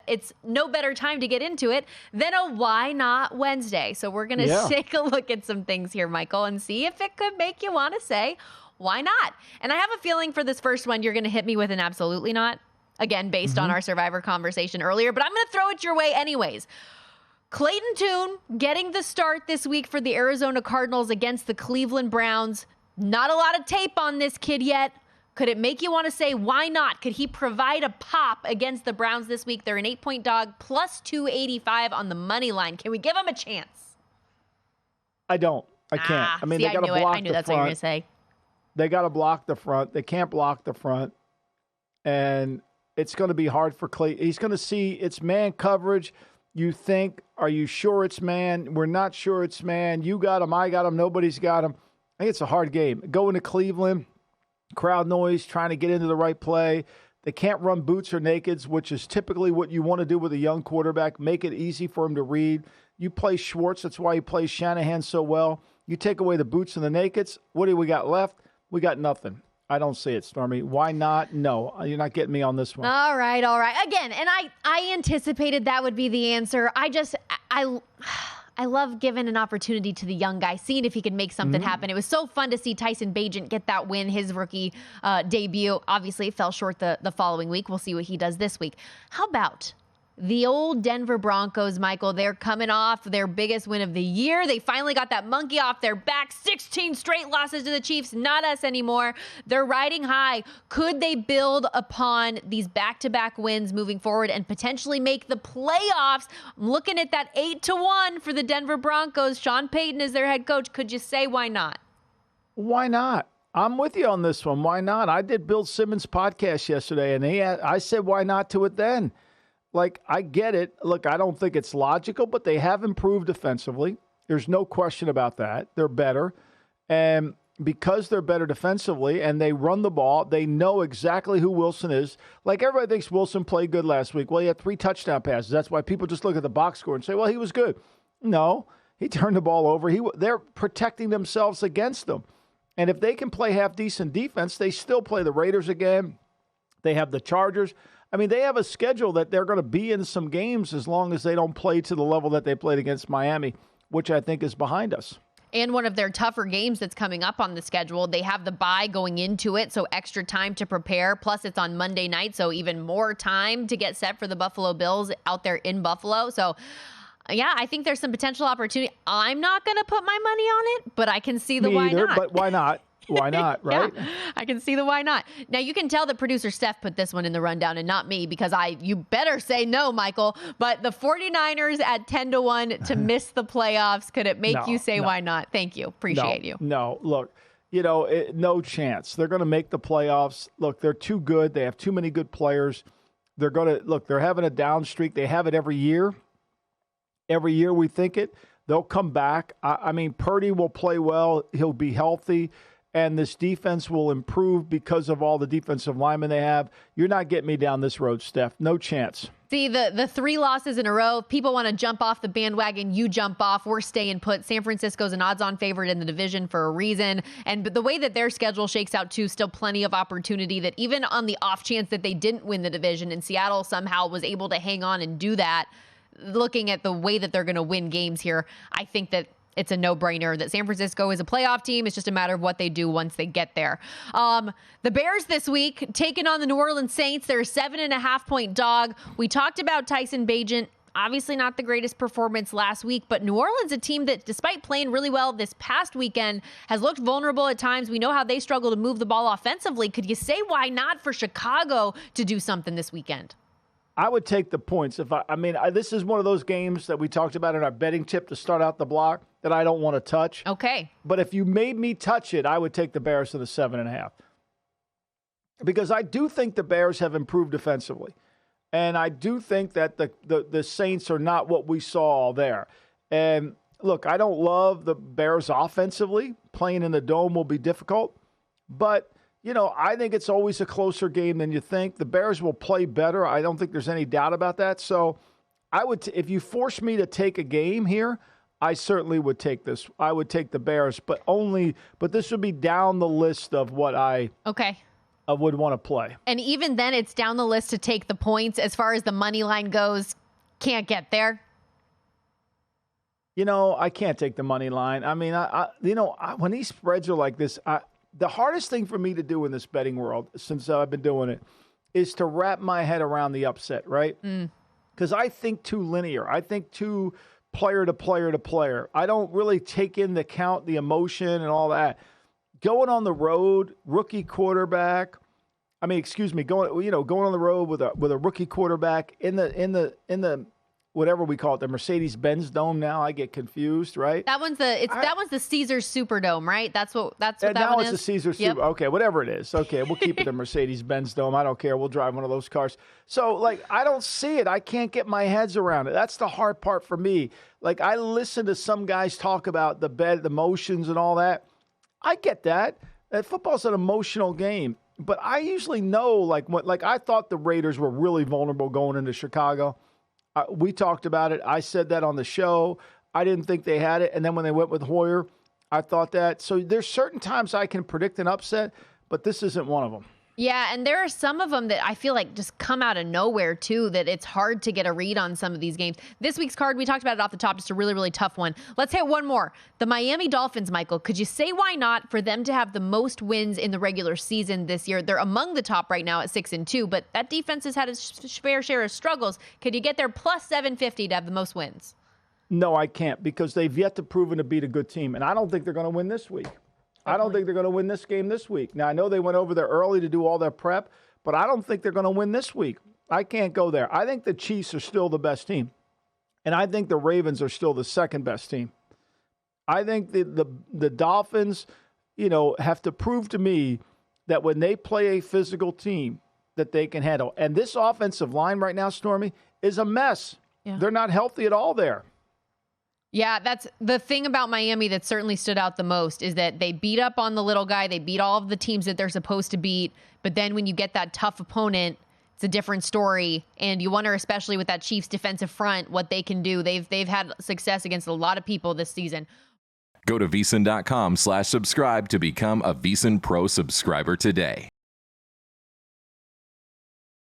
it's no better time to get into it than a Why Not Wednesday. So we're going to take a look at some things here, Michael, and see if it could make you want to say, why not? And I have a feeling for this first one, you're going to hit me with an absolutely not. Again, based on our Survivor conversation earlier, but I'm going to throw it your way anyways. Clayton Tune getting the start this week for the Arizona Cardinals against the Cleveland Browns. Not a lot of tape on this kid yet. Could it make you want to say, why not? Could he provide a pop against the Browns this week? They're an 8-point dog, plus 285 on the money line. Can we give him a chance? I don't. I can't. I mean, they got to block the front. I knew that's what you were going to say. They got to block the front. They can't block the front. And it's going to be hard for Clay. He's going to see it's man coverage. You think, are you sure it's man? We're not sure it's man. You got him. I got him. Nobody's got him. I think it's a hard game. Going to Cleveland, crowd noise, trying to get into the right play. They can't run boots or nakeds, which is typically what you want to do with a young quarterback. Make it easy for him to read. You play Schwartz. That's why he plays Shanahan so well. You take away the boots and the nakeds. What do we got left? We got nothing. I don't see it, Stormy. Why not? No, you're not getting me on this one. All right. Again, and I anticipated that would be the answer. I love giving an opportunity to the young guy, seeing if he could make something happen. It was so fun to see Tyson Bagent get that win, his rookie debut. Obviously, it fell short the following week. We'll see what he does this week. How about the old Denver Broncos, Michael? They're coming off their biggest win of the year. They finally got that monkey off their back. 16 straight losses to the Chiefs. Not us anymore. They're riding high. Could they build upon these back-to-back wins moving forward and potentially make the playoffs? I'm looking at that 8-1 for the Denver Broncos. Sean Payton is their head coach. Could you say why not? Why not? I'm with you on this one. Why not? I did Bill Simmons' podcast yesterday, and I said why not to it then. Like, I get it. Look, I don't think it's logical, but they have improved defensively. There's no question about that. They're better. And because they're better defensively and they run the ball, they know exactly who Wilson is. Like, everybody thinks Wilson played good last week. Well, he had 3 touchdown passes. That's why people just look at the box score and say, well, he was good. No, he turned the ball over. They're protecting themselves against them. And if they can play half-decent defense, they still play the Raiders again. They have the Chargers. I mean, they have a schedule that they're going to be in some games as long as they don't play to the level that they played against Miami, which I think is behind us. And one of their tougher games that's coming up on the schedule. They have the bye going into it, so extra time to prepare. Plus, it's on Monday night, so even more time to get set for the Buffalo Bills out there in Buffalo. So, yeah, I think there's some potential opportunity. I'm not going to put my money on it, but I can see the why not. But why not? Why not, right? Yeah, I can see the why not. Now, you can tell that producer Steph put this one in the rundown and not me because you better say no, Michael. But the 49ers at 10-1 to miss the playoffs, could it make you say why not? Thank you. Appreciate you. No, look, no chance. They're going to make the playoffs. Look, they're too good. They have too many good players. They're having a down streak. They have it every year. Every year we think it. They'll come back. I mean, Purdy will play well. He'll be healthy. And this defense will improve because of all the defensive linemen they have. You're not getting me down this road, Steph. No chance. See, the 3 losses in a row, people want to jump off the bandwagon. You jump off. We're staying put. San Francisco's an odds-on favorite in the division for a reason. And the way that their schedule shakes out, too, still plenty of opportunity that even on the off chance that they didn't win the division and Seattle somehow was able to hang on and do that, looking at the way that they're going to win games here, I think that it's a no-brainer that San Francisco is a playoff team. It's just a matter of what they do once they get there. The Bears this week taking on the New Orleans Saints. They're a 7.5-point dog. We talked about Tyson Bagent. Obviously not the greatest performance last week, but New Orleans, a team that, despite playing really well this past weekend, has looked vulnerable at times. We know how they struggle to move the ball offensively. Could you say why not for Chicago to do something this weekend? I would take the points. This is one of those games that we talked about in our betting tip to start out the block that I don't want to touch. Okay. But if you made me touch it, I would take the Bears to the 7.5. Because I do think the Bears have improved defensively. And I do think that the Saints are not what we saw there. And look, I don't love the Bears offensively. Playing in the Dome will be difficult. But I think it's always a closer game than you think. The Bears will play better. I don't think there's any doubt about that. So if you force me to take a game here, I certainly would take this. I would take the Bears, but this would be down the list of what I would want to play. And even then, it's down the list to take the points. As far as the money line goes, can't get there. I can't take the money line. I mean, when these spreads are like this, the hardest thing for me to do in this betting world, since I've been doing it, is to wrap my head around the upset, right? Because I think too linear. I think too player to player to player. I don't really take into account the emotion and all that. Going on the road, rookie quarterback. Going on the road with a rookie quarterback in the whatever we call it, the Mercedes-Benz Dome. Now I get confused, right? That one's the Caesars Superdome, right? That's what that one is. Now it's the Caesars Super. Okay, whatever it is. Okay, we'll keep it the Mercedes-Benz Dome. I don't care. We'll drive one of those cars. So, I don't see it. I can't get my heads around it. That's the hard part for me. I listen to some guys talk about the bet, the emotions and all that. I get that. Football's an emotional game. But I usually know, I thought the Raiders were really vulnerable going into Chicago. We talked about it. I said that on the show. I didn't think they had it. And then when they went with Hoyer, I thought that. So there's certain times I can predict an upset, but this isn't one of them. Yeah, and there are some of them that I feel like just come out of nowhere, too, that it's hard to get a read on some of these games. This week's card, we talked about it off the top, just a really, really tough one. Let's hit one more. The Miami Dolphins, Michael. Could you say why not for them to have the most wins in the regular season this year? They're among the top right now at 6-2, but that defense has had its fair share of struggles. Could you get there plus 750 to have the most wins? No, I can't, because they've yet to prove to be a good team, and I don't think they're going to win this week. I don't think they're going to win this game this week. Now, I know they went over there early to do all their prep, but I don't think they're going to win this week. I can't go there. I think the Chiefs are still the best team, and I think the Ravens are still the second best team. I think the Dolphins, have to prove to me that when they play a physical team that they can handle. And this offensive line right now, Stormy, is a mess. Yeah. They're not healthy at all there. Yeah, that's the thing about Miami that certainly stood out the most is that they beat up on the little guy. They beat all of the teams that they're supposed to beat. But then when you get that tough opponent, it's a different story. And you wonder, especially with that Chiefs defensive front, what they can do. They've had success against a lot of people this season. Go to VSiN.com/subscribe to become a VSiN Pro subscriber today.